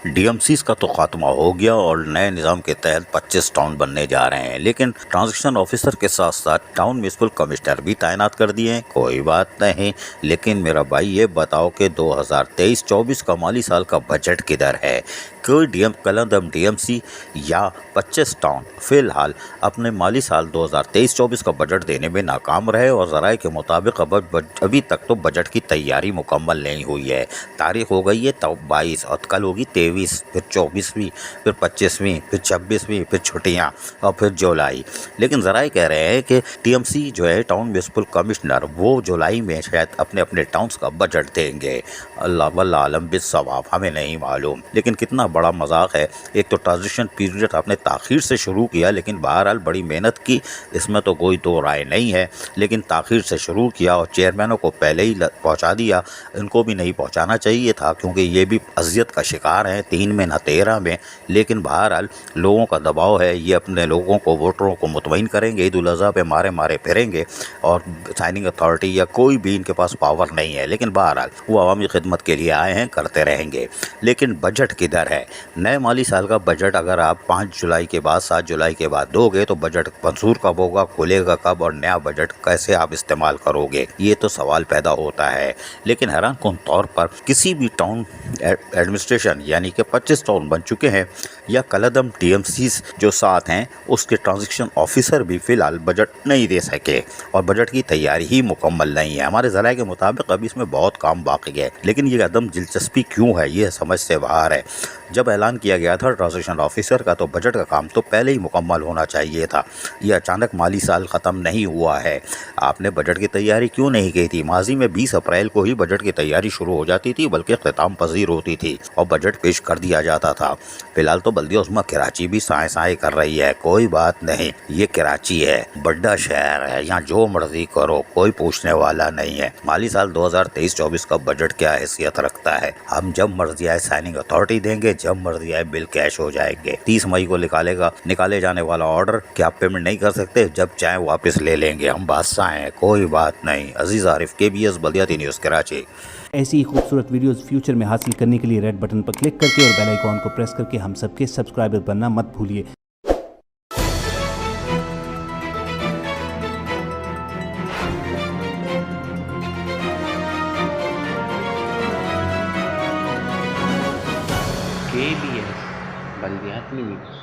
डीएमसीज का तो खात्मा हो गया और नए निज़ाम के तहत 25 टाउन बनने जा रहे हैं, लेकिन ट्रांजिशन ऑफिसर के साथ साथ टाउन म्यूनिसिपल कमिश्नर भी तैनात कर दिए हैं। कोई बात नहीं, लेकिन मेरा भाई ये बताओ कि 2023-24 का माली साल का बजट किधर है? कोई कलंदम डीएमसी या 25 टाउन फिलहाल अपने माली साल 2023-24 का बजट देने में नाकाम रहे और ज़राए के मुताबिक अभी तक तो बजट की तैयारी मुकम्मल नहीं हुई है। तारीख हो गई है तब 22 और कल होगी 23, फिर 24वीं, फिर 25वीं, फिर 26वीं, फिर छुट्टियां और फिर जुलाई। लेकिन ज़राए कह रहे हैं कि टीएमसी जो है टाउन म्यूनिसिपल कमिश्नर वो जुलाई में शायद अपने अपने टाउन्स का बजट देंगे। अल्लाह वल्लाह आलम बिस्सवाब, हमें नहीं मालूम। लेकिन कितना बड़ा मजाक है, एक तो ट्रांजिशन पीरियड आपने ताख़ीर से शुरू किया, लेकिन बहरहाल बड़ी मेहनत की, इसमें तो कोई दो राय नहीं है, लेकिन ताख़ीर से शुरू किया और चेयरमैनों को पहले ही पहुंचा दिया। इनको भी नहीं पहुंचाना चाहिए था क्योंकि ये भी अजियत का शिकार हैं, 3 में न 13 में। लेकिन बहरहाल लोगों का दबाव है, ये अपने लोगों को, वोटरों को मुतमईन करेंगे, ईद उल अज़हा पे मारे मारे फिरेंगे और साइनिंग अथॉरिटी या कोई भी इनके पास पावर नहीं है। लेकिन बहरहाल वो अवामी खिदमत के लिए आए हैं, करते रहेंगे। लेकिन बजट किधर है? नए माली साल का बजट अगर आप 5 जुलाई के बाद 7 जुलाई के बाद दोगे तो बजट मंजूर कब होगा, खुलेगा कब और नया बजट कैसे आप इस्तेमाल करोगे, ये तो सवाल पैदा होता है। लेकिन हैरान कौन तौर पर किसी भी टाउन एडमिनिस्ट्रेशन यानी कि 25 टाउन बन चुके हैं या कलदम टीएमसीज जो साथ हैं उसके ट्रांजिशन ऑफिसर भी फिलहाल बजट नहीं दे सके और बजट की तैयारी ही मुकम्मल नहीं है। हमारे ज़राए के मुताबिक अभी इसमें बहुत काम बाकी है, लेकिन ये अदम दिलचस्पी क्यों है ये समझ से बाहर है। जब ऐलान किया गया था ट्रांजिशन ऑफिसर का तो बजट का काम तो पहले ही मुकम्मल होना चाहिए था। ये अचानक माली साल ख़त्म नहीं हुआ है, आपने बजट की तैयारी क्यों नहीं की थी? माजी में 20 अप्रैल को ही बजट की तैयारी शुरू हो जाती थी, बल्कि ख़िताम पजीर होती थी और बजट पेश कर दिया जाता था। फिलहाल तो बल्दिया उस्मा कराची भी साए साए कर रही है। कोई बात नहीं, ये कराची है, बड़ा शहर है, यहाँ जो मर्जी करो, कोई पूछने वाला नहीं है। माली साल 2023-24 का बजट क्या हैसियत रखता है? हम जब मर्जी आए साइनिंग अथॉरिटी देंगे, जब मर्जी आए बिल कैश हो जाएंगे। 30 मई को निकाले जाने वाला ऑर्डर कि आप पेमेंट नहीं कर सकते, जब चाहे वापस ले लेंगे, हम बादशाह हैं, कोई बात नहीं। अजीज आरिफ, KBS बल्दियाती न्यूज़ कराची। ऐसी ही खूबसूरत वीडियोस फ्यूचर में हासिल करने के लिए रेड बटन पर क्लिक करके और बेल आइकॉन को प्रेस करके हम सबके सब्सक्राइबर बनना मत भूलिए। KBS बल्दियाती न्यूज़।